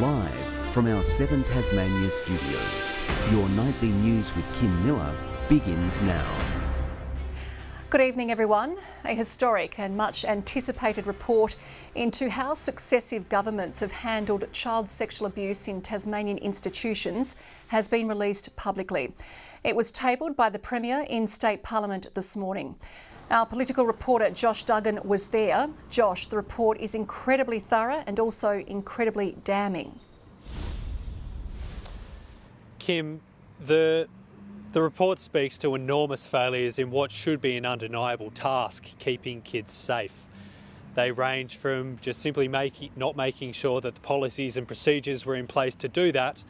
Live from our 7 Tasmania studios, your nightly news with Kim Miller begins now. Good evening, everyone. A historic and much anticipated report into how successive governments have handled child sexual abuse in Tasmanian institutions has been released publicly. It was tabled by the Premier in State Parliament this morning. Our political reporter Josh Duggan was there. Josh, the report is incredibly thorough and also incredibly damning. Kim, the report speaks to enormous failures in what should be an undeniable task, keeping kids safe. They range from just simply not making sure that the policies and procedures were in place to do that,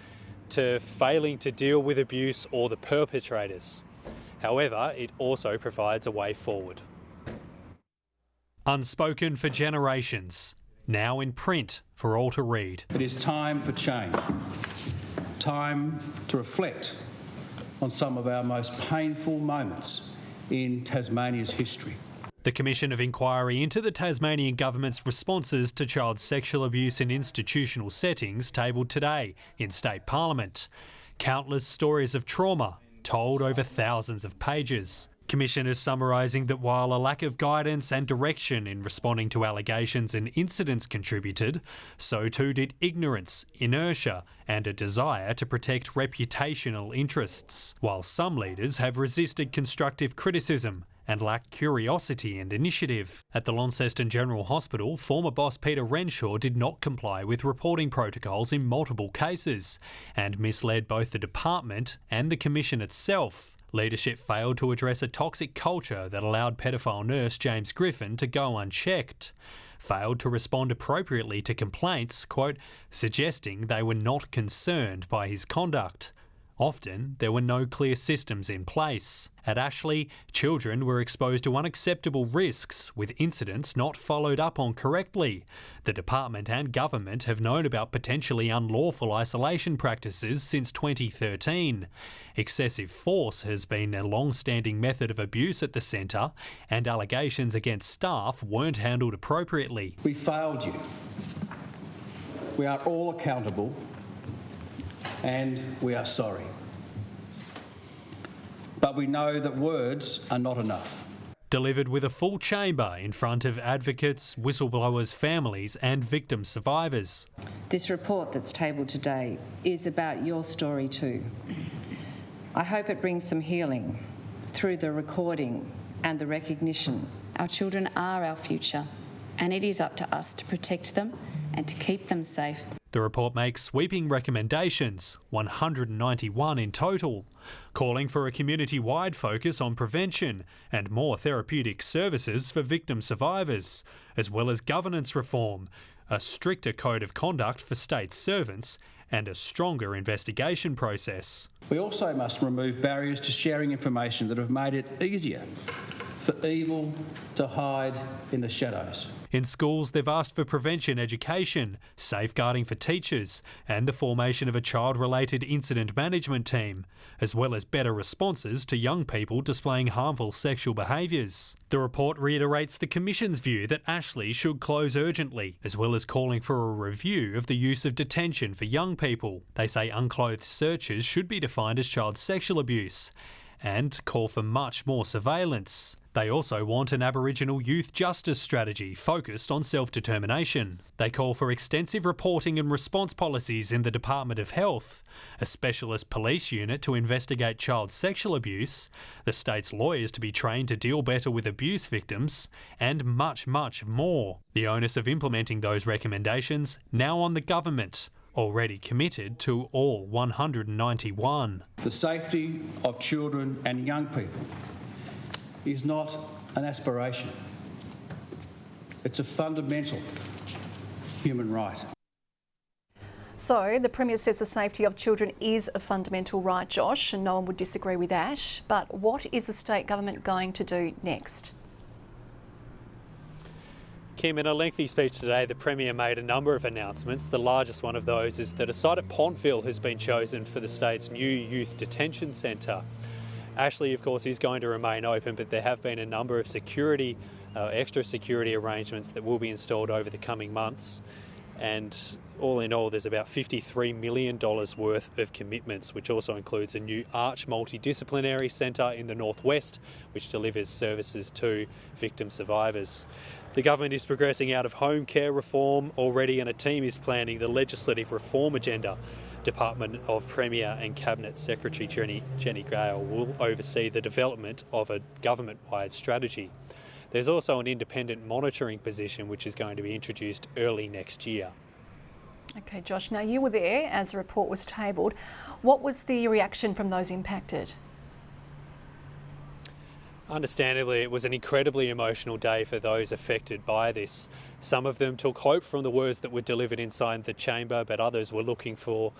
to failing to deal with abuse or the perpetrators. However, it also provides a way forward. Unspoken for generations, now in print for all to read. It is time for change, time to reflect on some of our most painful moments in Tasmania's history. The Commission of Inquiry into the Tasmanian Government's responses to child sexual abuse in institutional settings tabled today in State Parliament. Countless stories of trauma told over thousands of pages. Commissioners summarising that while a lack of guidance and direction in responding to allegations and incidents contributed, so too did ignorance, inertia and a desire to protect reputational interests, while some leaders have resisted constructive criticism and lacked curiosity and initiative. At the Launceston General Hospital, former boss Peter Renshaw did not comply with reporting protocols in multiple cases and misled both the department and the Commission itself. Leadership failed to address a toxic culture that allowed pedophile nurse James Griffin to go unchecked. Failed to respond appropriately to complaints, quote, suggesting they were not concerned by his conduct. Often, there were no clear systems in place. At Ashley, children were exposed to unacceptable risks, with incidents not followed up on correctly. The department and government have known about potentially unlawful isolation practices since 2013. Excessive force has been a long-standing method of abuse at the centre, and allegations against staff weren't handled appropriately. We failed you. We are all accountable, and we are sorry. But we know that words are not enough. Delivered with a full chamber in front of advocates, whistleblowers, families and victim survivors. This report that's tabled today is about your story too. I hope it brings some healing through the recording and the recognition. Our children are our future, and it is up to us to protect them and to keep them safe. The report makes sweeping recommendations, 191 in total, calling for a community-wide focus on prevention and more therapeutic services for victim survivors, as well as governance reform, a stricter code of conduct for state servants and a stronger investigation process. We also must remove barriers to sharing information that have made it easier for evil to hide in the shadows. In schools, they've asked for prevention education, safeguarding for teachers, and the formation of a child-related incident management team, as well as better responses to young people displaying harmful sexual behaviours. The report reiterates the Commission's view that Ashley should close urgently, as well as calling for a review of the use of detention for young people. They say unclothed searches should be defined as child sexual abuse, and call for much more surveillance. They also want an Aboriginal youth justice strategy focused on self-determination. They call for extensive reporting and response policies in the Department of Health, a specialist police unit to investigate child sexual abuse, the state's lawyers to be trained to deal better with abuse victims, and much, much more. The onus of implementing those recommendations now on the government, already committed to all 191. The safety of children and young people is not an aspiration. It's a fundamental human right. So, the Premier says the safety of children is a fundamental right, Josh, and no one would disagree with that. But what is the state government going to do next? Kim, in a lengthy speech today, the Premier made a number of announcements. The largest one of those is that a site at Pontville has been chosen for the state's new youth detention centre. Ashley, of course, is going to remain open, but there have been a number of extra security arrangements that will be installed over the coming months. and all in all there's about $53 million worth of commitments, which also includes a new Arch multidisciplinary centre in the northwest which delivers services to victim survivors. The government is progressing out of home care reform already, and a team is planning the legislative reform agenda. Department of Premier and Cabinet Secretary Jenny Gale will oversee the development of a government-wide strategy. There's also an independent monitoring position which is going to be introduced early next year. Okay, Josh, now you were there as the report was tabled. What was the reaction from those impacted? Understandably, it was an incredibly emotional day for those affected by this. Some of them took hope from the words that were delivered inside the chamber, but others were looking for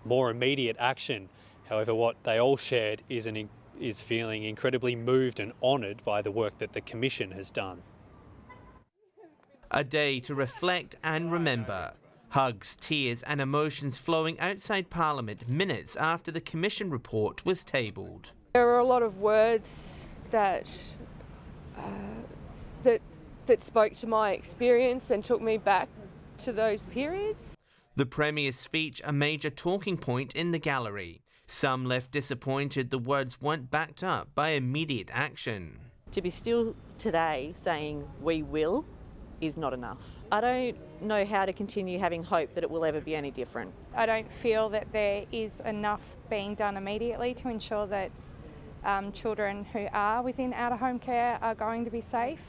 more immediate action. However, what they all shared is feeling incredibly moved and honoured by the work that the Commission has done. A day to reflect and remember. Hugs, tears and emotions flowing outside Parliament minutes after the Commission report was tabled. There were a lot of words that spoke to my experience and took me back to those periods. The Premier's speech a major talking point in the gallery. Some left disappointed the words weren't backed up by immediate action. To be still today saying we will is not enough. I don't know how to continue having hope that it will ever be any different. I don't feel that there is enough being done immediately to ensure that children who are within out-of-home care are going to be safe.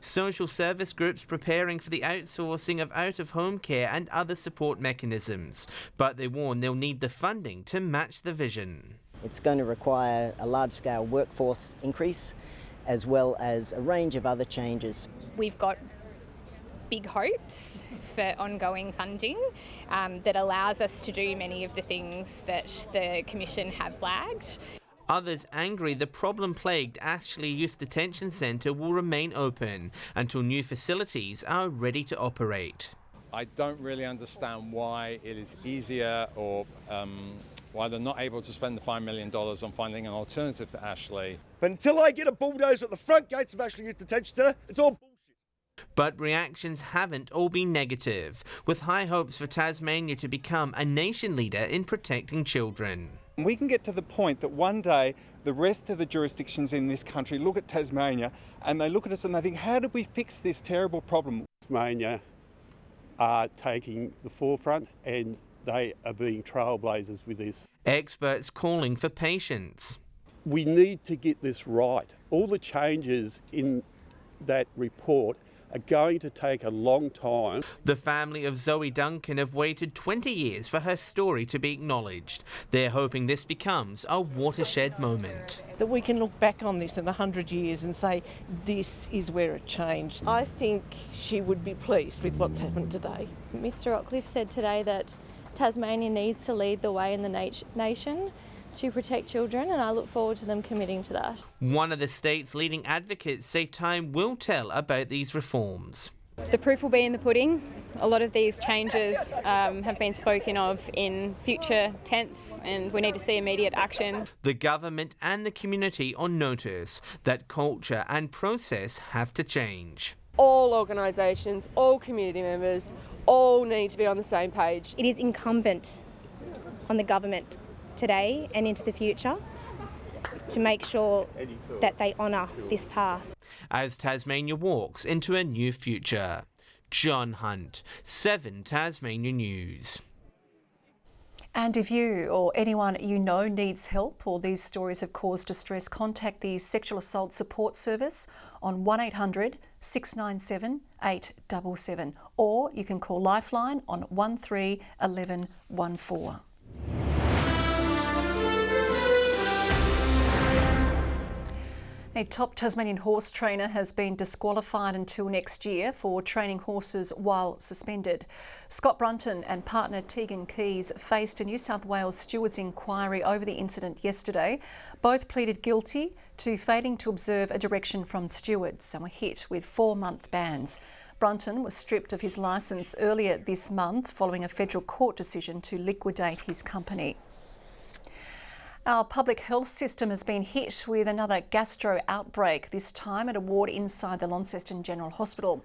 Social service groups preparing for the outsourcing of out-of-home care and other support mechanisms, but they warn they'll need the funding to match the vision. It's going to require a large-scale workforce increase as well as a range of other changes. We've got big hopes for ongoing funding that allows us to do many of the things that the Commission have flagged. Others angry the problem-plagued Ashley Youth Detention Centre will remain open until new facilities are ready to operate. I don't really understand why it is easier or why they're not able to spend the $5 million on finding an alternative to Ashley. But until I get a bulldozer at the front gates of Ashley Youth Detention Centre, it's all bullshit. But reactions haven't all been negative, with high hopes for Tasmania to become a nation leader in protecting children. We can get to the point that one day the rest of the jurisdictions in this country look at Tasmania and they look at us and they think, how did we fix this terrible problem? Tasmania are taking the forefront and they are being trailblazers with this. Experts calling for patience. We need to get this right. All the changes in that report are going to take a long time. The family of Zoe Duncan have waited 20 years for her story to be acknowledged. They're hoping this becomes a watershed moment. That we can look back on this in 100 years and say, this is where it changed. I think she would be pleased with what's happened today. Mr Otcliffe said today that Tasmania needs to lead the way in the nation to protect children, and I look forward to them committing to that. One of the state's leading advocates say time will tell about these reforms. The proof will be in the pudding. A lot of these changes have been spoken of in future tense, and we need to see immediate action. The government and the community on notice that culture and process have to change. All organisations, all community members, all need to be on the same page. It is incumbent on the government today and into the future to make sure that they honour this path. As Tasmania walks into a new future. John Hunt, 7 Tasmania News. And if you or anyone you know needs help or these stories have caused distress, contact the Sexual Assault Support Service on 1800 697 877, or you can call Lifeline on 13 11 14. A top Tasmanian horse trainer has been disqualified until next year for training horses while suspended. Scott Brunton and partner Tegan Keys faced a New South Wales stewards inquiry over the incident yesterday. Both pleaded guilty to failing to observe a direction from stewards and were hit with 4-month bans. Brunton was stripped of his licence earlier this month following a federal court decision to liquidate his company. Our public health system has been hit with another gastro outbreak, this time at a ward inside the Launceston General Hospital.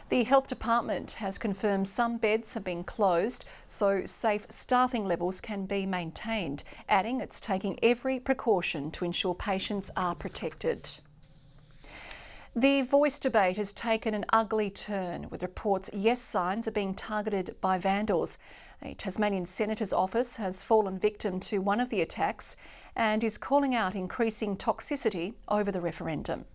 The Health Department has confirmed some beds have been closed so safe staffing levels can be maintained, adding it's taking every precaution to ensure patients are protected. The voice debate has taken an ugly turn, with reports yes signs are being targeted by vandals. A Tasmanian Senator's office has fallen victim to one of the attacks and is calling out increasing toxicity over the referendum.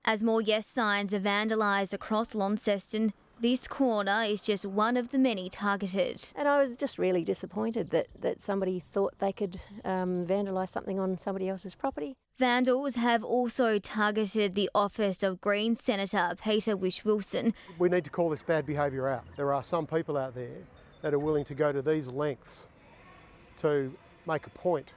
As more yes signs are vandalised across Launceston, this corner is just one of the many targeted. And I was just really disappointed that somebody thought they could vandalise something on somebody else's property. Vandals have also targeted the office of Green Senator Peter Whish-Wilson. We need to call this bad behaviour out. There are some people out there that are willing to go to these lengths to make a point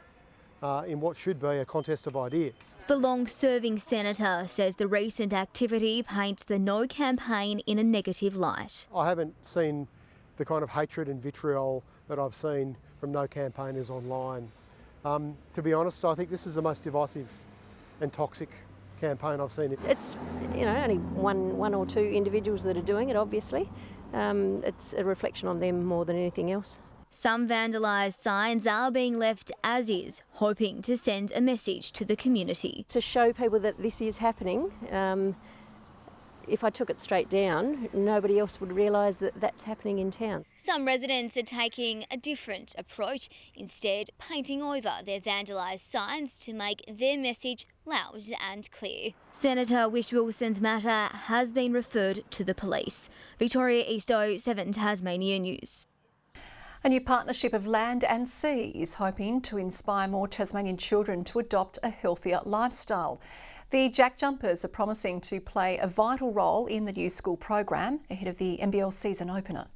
in what should be a contest of ideas. The long-serving senator says the recent activity paints the No campaign in a negative light. I haven't seen the kind of hatred and vitriol that I've seen from No campaigners online. To be honest, I think this is the most divisive and toxic campaign I've seen. It's only one or two individuals that are doing it, obviously. It's a reflection on them more than anything else. Some vandalised signs are being left as is, hoping to send a message to the community. To show people that this is happening, if I took it straight down, nobody else would realise that that's happening in town. Some residents are taking a different approach, instead painting over their vandalised signs to make their message loud and clear. Senator Whish-Wilson's matter has been referred to the police. Victoria Easto, 7 Tasmania News. A new partnership of land and sea is hoping to inspire more Tasmanian children to adopt a healthier lifestyle. The Jack Jumpers are promising to play a vital role in the new school program ahead of the NBL season opener.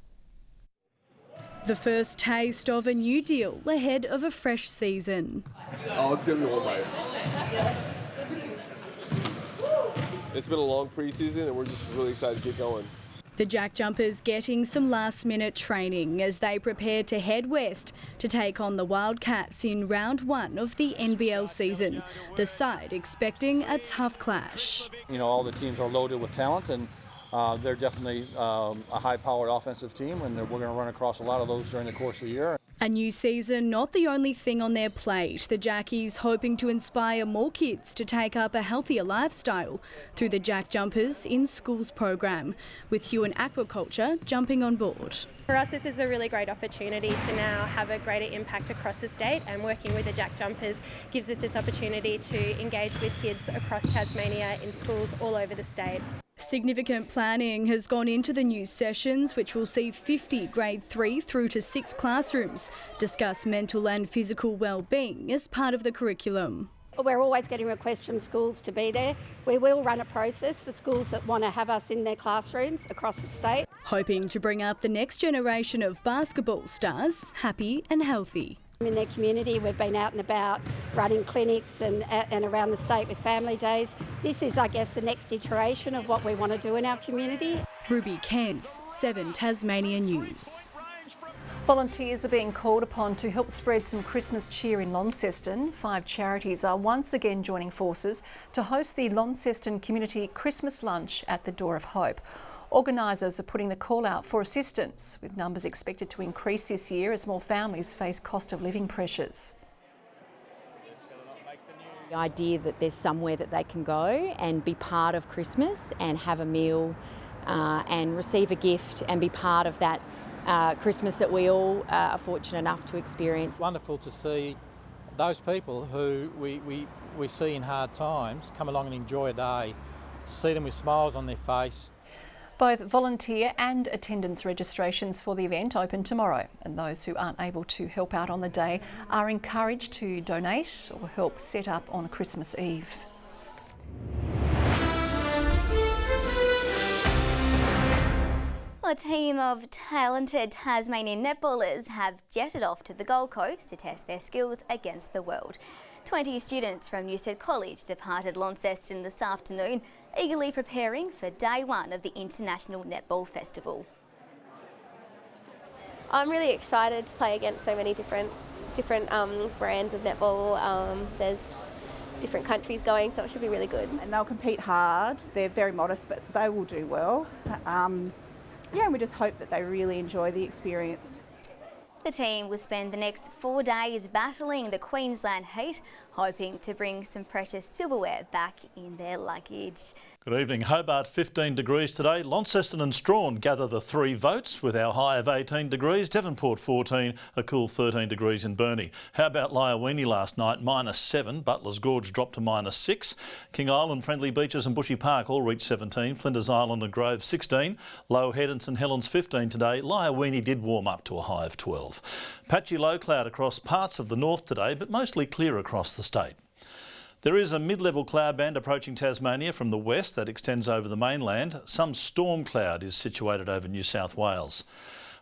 The first taste of a new deal ahead of a fresh season. Oh, it's going to be all right. It's been a long pre-season and we're just really excited to get going. The Jack Jumpers getting some last-minute training as they prepare to head west to take on the Wildcats in round 1 of the NBL season. The side expecting a tough clash. All the teams are loaded with talent and they're definitely a high-powered offensive team, and we're going to run across a lot of those during the course of the year. A new season, not the only thing on their plate. The Jackies hoping to inspire more kids to take up a healthier lifestyle through the Jack Jumpers in Schools program, with Huon Aquaculture jumping on board. For us, this is a really great opportunity to now have a greater impact across the state, and working with the Jack Jumpers gives us this opportunity to engage with kids across Tasmania in schools all over the state. Significant planning has gone into the new sessions, which will see 50 grade 3 through to 6 classrooms discuss mental and physical well-being as part of the curriculum. We're always getting requests from schools to be there. We will run a process for schools that want to have us in their classrooms across the state. Hoping to bring up the next generation of basketball stars, happy and healthy. In their community, we've been out and about running clinics and around the state with family days. This is, I guess, the next iteration of what we want to do in our community. Ruby Kents, 7 Tasmania News. Volunteers are being called upon to help spread some Christmas cheer in Launceston. 5 charities are once again joining forces to host the Launceston Community Christmas Lunch at the Door of Hope. Organisers are putting the call out for assistance, with numbers expected to increase this year as more families face cost of living pressures. The idea that there's somewhere that they can go and be part of Christmas and have a meal and receive a gift and be part of that Christmas that we all are fortunate enough to experience. Wonderful to see those people who we see in hard times come along and enjoy a day, see them with smiles on their face. Both volunteer and attendance registrations for the event open tomorrow, and those who aren't able to help out on the day are encouraged to donate or help set up on Christmas Eve. A team of talented Tasmanian netballers have jetted off to the Gold Coast to test their skills against the world. 20 students from Newstead College departed Launceston this afternoon, eagerly preparing for day 1 of the International Netball Festival. I'm really excited to play against so many different different brands of netball. There's different countries going, so it should be really good. And they'll compete hard. They're very modest, but they will do well. Yeah, and we just hope that they really enjoy the experience. The team will spend the next 4 days battling the Queensland heat, hoping to bring some precious silverware back in their luggage. Good evening. Hobart 15 degrees today. Launceston and Strawn gather the 3 votes with our high of 18 degrees. Devonport 14, a cool 13 degrees in Burnie. How about Liaweenie last night? -7. Butler's Gorge dropped to -6. King Island, Friendly Beaches and Bushy Park all reached 17. Flinders Island and Grove 16. Low Head and St Helens 15 today. Liaweenie did warm up to a high of 12. Patchy low cloud across parts of the north today, but mostly clear across the state. There is a mid-level cloud band approaching Tasmania from the west that extends over the mainland. Some storm cloud is situated over New South Wales.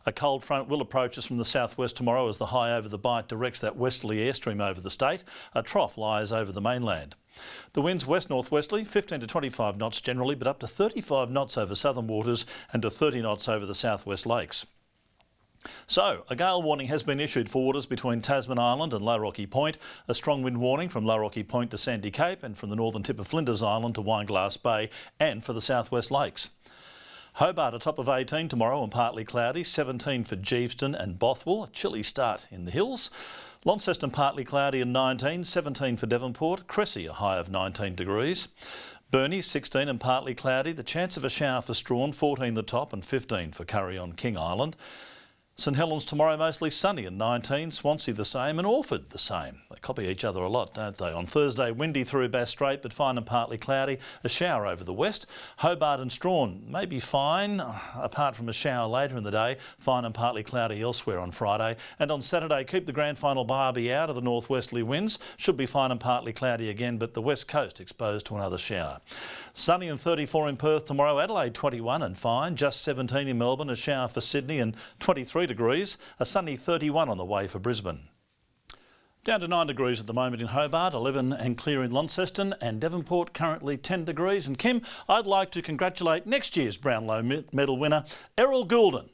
A cold front will approach us from the southwest tomorrow as the high over the Bight directs that westerly airstream over the state. A trough lies over the mainland. The winds west-northwesterly, 15 to 25 knots generally, but up to 35 knots over southern waters and to 30 knots over the southwest lakes. So, a gale warning has been issued for waters between Tasman Island and Low Rocky Point, a strong wind warning from Low Rocky Point to Sandy Cape and from the northern tip of Flinders Island to Wineglass Bay and for the southwest lakes. Hobart a top of 18 tomorrow and partly cloudy, 17 for Geeveston and Bothwell, a chilly start in the hills. Launceston partly cloudy and 19, 17 for Devonport, Cressy a high of 19 degrees. Burnie 16 and partly cloudy, the chance of a shower for Strawn, 14 the top and 15 for Curry on King Island. St Helens tomorrow mostly sunny and 19, Swansea the same and Orford the same. They copy each other a lot, don't they? On Thursday, windy through Bass Strait but fine and partly cloudy, a shower over the west. Hobart and Strawn may be fine, apart from a shower later in the day, fine and partly cloudy elsewhere on Friday. And on Saturday, keep the grand final barbie out of the northwesterly winds. Should be fine and partly cloudy again, but the west coast exposed to another shower. Sunny and 34 in Perth tomorrow, Adelaide 21 and fine, just 17 in Melbourne, a shower for Sydney and 23 degrees, a sunny 31 on the way for Brisbane. Down to 9 degrees at the moment in Hobart, 11 and clear in Launceston and Devonport currently 10 degrees. And Kim, I'd like to congratulate next year's Brownlow medal winner, Errol Goulden.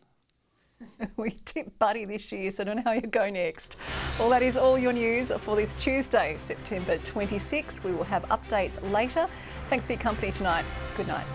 We tipped Buddy this year, so I don't know how you go next. Well, that is all your news for this Tuesday, September 26. We will have updates later. Thanks for your company tonight. Good night.